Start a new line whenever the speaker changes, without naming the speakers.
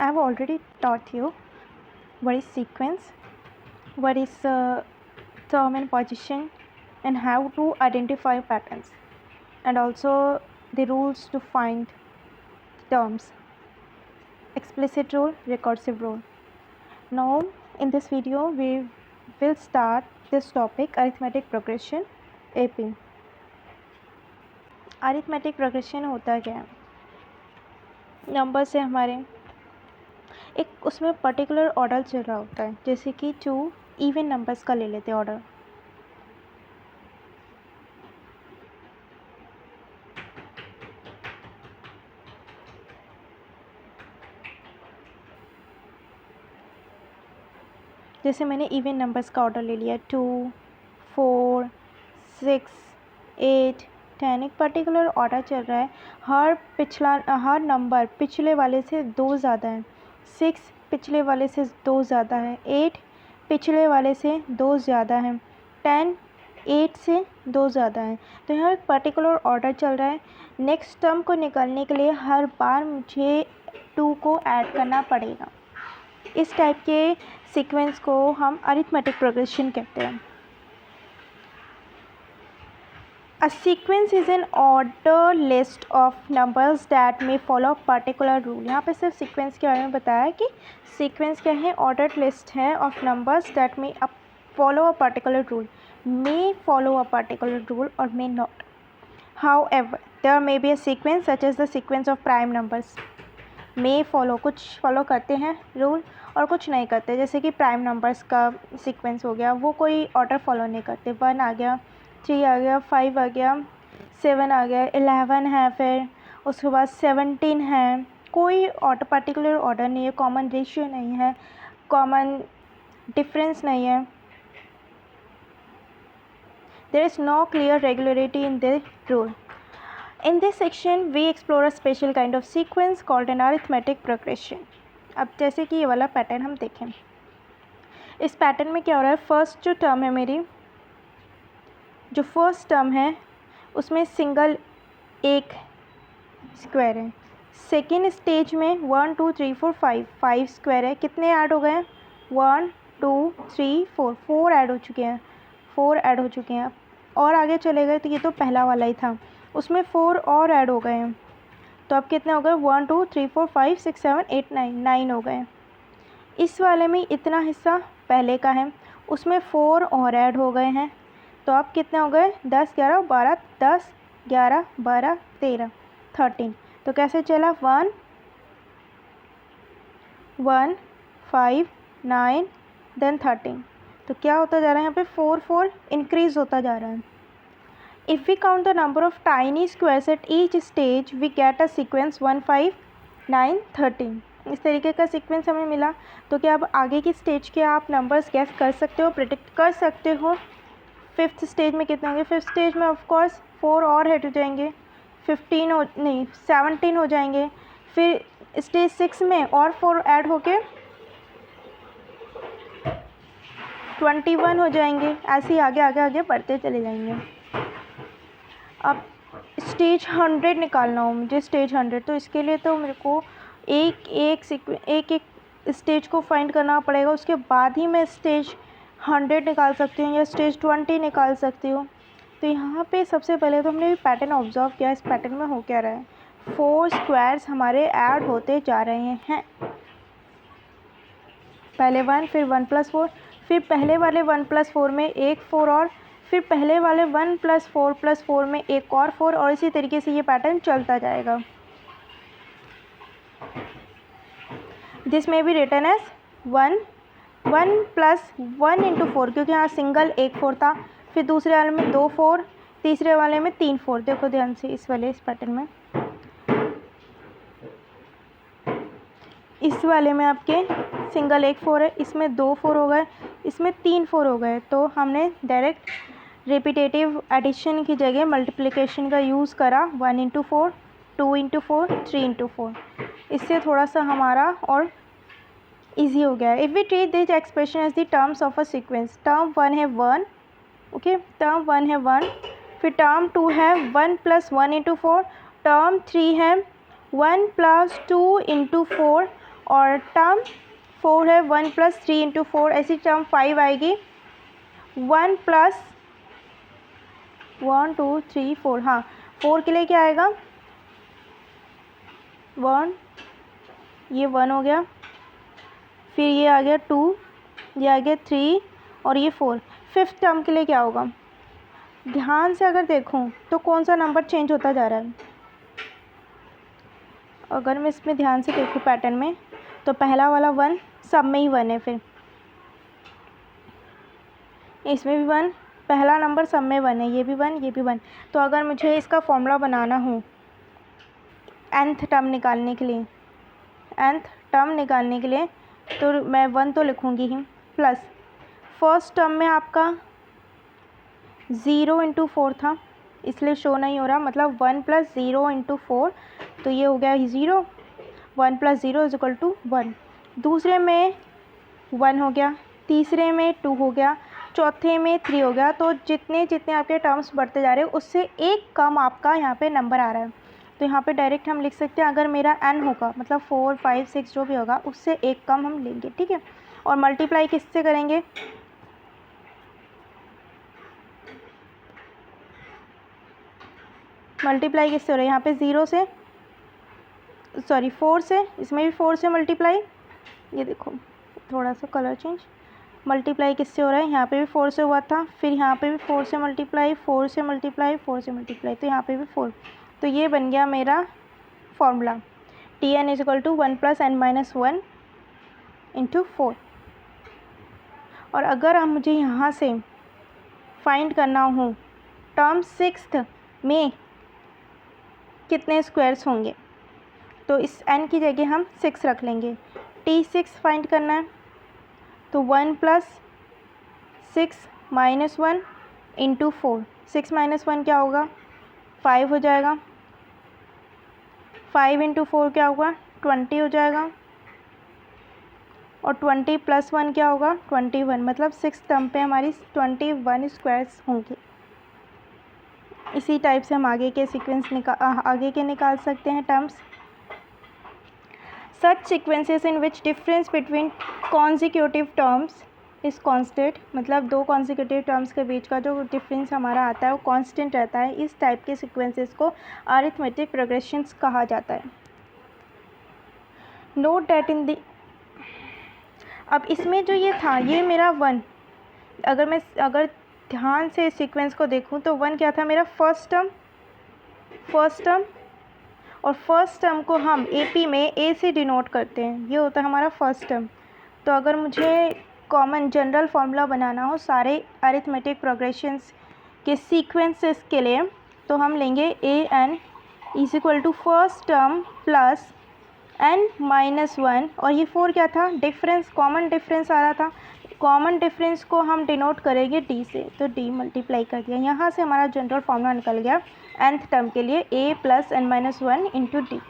I have already taught you what is sequence, what is term and position, and how to identify patterns, and also the rules to find terms, explicit rule, recursive rule. Now in this video we will start this topic, arithmetic progression AP. Arithmetic progression होता क्या है? Number से हमारे एक उसमें particular order चल रहा होता है, जैसे कि 2 इवन नंबर्स का ले लेते हैं ऑर्डर। जैसे मैंने इवन नंबर्स का ऑर्डर ले लिया 2, 4, 6, 8, 10, एक पर्टिकुलर ऑर्डर चल रहा है। हर नंबर पिछले वाले से 2 ज़्यादा है, 6 पिछले वाले से 2 ज़्यादा है, 8 पिछले वाले से 2 ज़्यादा है, 10 8 से 2 ज़्यादा है। तो यहाँ एक पर्टिकुलर ऑर्डर चल रहा है। नेक्स्ट टर्म को निकालने के लिए हर बार मुझे 2 को ऐड करना पड़ेगा। इस टाइप के सीक्वेंस को हम अरिथमेटिक प्रोग्रेशन कहते हैं। A sequence is an order list of numbers that may follow particular rule। यहाँ पे सिर्फ सीक्वेंस के बारे में बताया है कि सीक्वेंस क्या है, ऑर्डर लिस्ट है of numbers that may follow a particular rule, may follow a particular rule or may not. However, there may be a sequence such as the sequence of prime numbers. may follow, कुछ follow करते हैं rule और कुछ नहीं करते, जैसे कि prime numbers का सीक्वेंस हो गया, वो कोई ऑर्डर फॉलो नहीं करते। 1 आ गया, 3 आ गया, 5 आ गया, 7 आ गया, 11 है, फिर उसके बाद 17 है। कोई पर्टिकुलर ऑर्डर नहीं है, कॉमन रेशियो नहीं है, कॉमन डिफरेंस नहीं है। There is no clear regularity in the rule. In this section we explore a special kind of sequence called an arithmetic progression। अब जैसे कि ये वाला पैटर्न हम देखें, इस पैटर्न में क्या हो रहा है, फर्स्ट जो टर्म है मेरी, जो फर्स्ट टर्म है उसमें सिंगल एक स्क्वायर है। सेकेंड स्टेज में 1 2 3 4 5 स्क्वायर है। कितने ऐड हो गए हैं? 1 2 3 4 4 ऐड हो चुके हैं, 4 ऐड हो चुके हैं। और आगे चले गए तो ये तो पहला वाला ही था, उसमें 4 और ऐड हो गए हैं। तो अब कितने हो गए? 1 2 3 4 5 6 7 8 9 9 हो गए। इस वाले में इतना हिस्सा पहले का है, उसमें 4 और ऐड हो गए हैं। तो अब कितने हो गए? 10 11 12 10 11 12 13 13। तो कैसे चला? 1 1 5 9 देन 13। तो क्या होता जा रहा है यहाँ पे? 4 4 इंक्रीज़ होता जा रहा है। If we count the number of tiny squares at each stage, we get a sequence 1 5 9 13। इस तरीके का सीक्वेंस हमें मिला। तो क्या अब आगे की स्टेज के आप नंबर्स गैस कर सकते हो, प्रिडिक्ट कर सकते हो? फिफ्थ स्टेज में कितने होंगे? फिफ्थ स्टेज में ऑफ कोर्स 4 और ऐड हो जाएंगे, 17 हो जाएंगे। फिर स्टेज 6 में और 4 ऐड होके 21 हो जाएंगे। ऐसे ही आगे आगे आगे बढ़ते चले जाएंगे। अब स्टेज 100 निकालना हो मुझे, स्टेज 100, तो इसके लिए तो मेरे को एक स्टेज को फाइंड करना पड़ेगा, उसके बाद ही मैं स्टेज 100 निकाल सकती हूँ या स्टेज 20 निकाल सकती हूँ। तो यहाँ पे सबसे पहले तो हमने पैटर्न ऑब्जर्व किया। इस पैटर्न में हो क्या रहा है? 4 स्क्वायर्स हमारे ऐड होते जा रहे हैं। पहले 1, फिर 1 + 4, फिर पहले वाले 1 + 4 में एक 4 और, फिर पहले वाले 1 + 4 + 4 में एक और 4, और इसी तरीके से ये पैटर्न चलता जाएगा। दिस में भी रिटर्न एज 1 1 + 1 × 4, क्योंकि यहाँ सिंगल एक 4 था। फिर दूसरे वाले में 2 4, तीसरे वाले में 3 4। देखो ध्यान से इस पैटर्न में, इस वाले में आपके सिंगल एक 4 है, इसमें 2 4 हो गए, इसमें 3 4 हो गए। तो हमने डायरेक्ट रिपीटेटिव एडिशन की जगह मल्टीप्लिकेशन का यूज़ करा। 1 × 4, 2 × 4, 3 × 4। इससे थोड़ा सा हमारा और इजी हो गया है। If we treat this expression as the terms of a sequence, term 1 है 1, ओके, टर्म 1 है 1, फिर टर्म 2 है 1 + 1 × 4, टर्म 3 है 1 + 2 × 4, और टर्म 4 है, 1 + 3 × 4, ऐसी टर्म 5 आएगी। 1 + 1 2 3 4, हाँ 4 के लिए क्या आएगा 1, ये 1 हो गया, फिर ये आ गया 2, ये आ गया 3 और ये 4। फिफ्थ टर्म के लिए क्या होगा, ध्यान से अगर देखूं तो कौन सा नंबर चेंज होता जा रहा है। अगर मैं इसमें ध्यान से देखूं पैटर्न में, तो पहला वाला 1 सब में ही 1 है, फिर इसमें भी 1, पहला नंबर सब में 1 है, ये भी 1, ये भी 1। तो अगर मुझे इसका फॉर्मूला बनाना हो nth टर्म निकालने के लिए, तो मैं 1 तो लिखूँगी ही, प्लस फर्स्ट टर्म में आपका 0 × 4 था, इसलिए शो नहीं हो रहा, मतलब 1 + 0 × 4, तो ये हो गया 0, 1 + 0 = 1। दूसरे में 1 हो गया, तीसरे में 2 हो गया, चौथे में 3 हो गया। तो जितने जितने आपके टर्म्स बढ़ते जा रहे हैं उससे एक कम आपका यहाँ पे नंबर आ रहा है। तो यहाँ पे डायरेक्ट हम लिख सकते हैं, अगर मेरा n होगा मतलब 4 5 6 जो भी होगा उससे एक कम हम लेंगे, ठीक है। और मल्टीप्लाई किससे करेंगे, मल्टीप्लाई किससे हो रहा है, यहाँ पे 0 से, सॉरी 4 से, इसमें भी 4 से मल्टीप्लाई, ये देखो थोड़ा सा कलर चेंज, मल्टीप्लाई किससे हो रहा है, यहाँ पे भी 4 से हुआ था, फिर यहाँ पे भी 4 से मल्टीप्लाई, 4 से मल्टीप्लाई, 4 से मल्टीप्लाई, तो यहाँ पे भी 4। तो ये बन गया मेरा फॉर्मूला, Tn = 1 + n - 1 × 4। और अगर हम मुझे यहाँ से फाइंड करना हो टर्म 6th में कितने स्क्वायर्स होंगे, तो इस n की जगह हम 6 रख लेंगे। T6 फाइंड करना है, तो 1 + 6 - 1 × 4, 6 - 1 क्या होगा 5 हो जाएगा, 5 × 4 क्या होगा 20 हो जाएगा, और 20 + 1 क्या होगा 21, मतलब 6 टर्म पे हमारी 21 स्क्वायर्स होंगे। इसी टाइप से हम आगे के सीक्वेंस निकाल सकते हैं terms. Such sequences in which difference between consecutive terms is constant, मतलब दो कॉन्जिक्यूटिव टर्म्स के बीच का जो डिफरेंस हमारा आता है वो कांस्टेंट रहता है। इस टाइप के सीक्वेंसेस को अरिथमेटिक प्रोग्रेशंस कहा जाता है। नोट दैट इन द, अब इसमें जो ये था ये मेरा 1, अगर ध्यान से सीक्वेंस को देखूं तो 1 क्या था मेरा फर्स्ट टर्म, और फर्स्ट टर्म को हम AP में A से डिनोट करते हैं, ये होता है हमारा फर्स्ट टर्म। तो अगर मुझे कॉमन जनरल फार्मूला बनाना हो सारे अरिथमेटिक प्रोग्रेशंस के सीक्वेंसेस के लिए, तो हम लेंगे AN = first term plus n - 1, और ये 4 क्या था डिफरेंस, कॉमन डिफरेंस आ रहा था, कॉमन डिफरेंस को हम डिनोट करेंगे D से, तो D मल्टीप्लाई कर दिया, यहाँ से हमारा जनरल फार्मूला निकल गया nth टर्म के लिए A + n - 1 × D।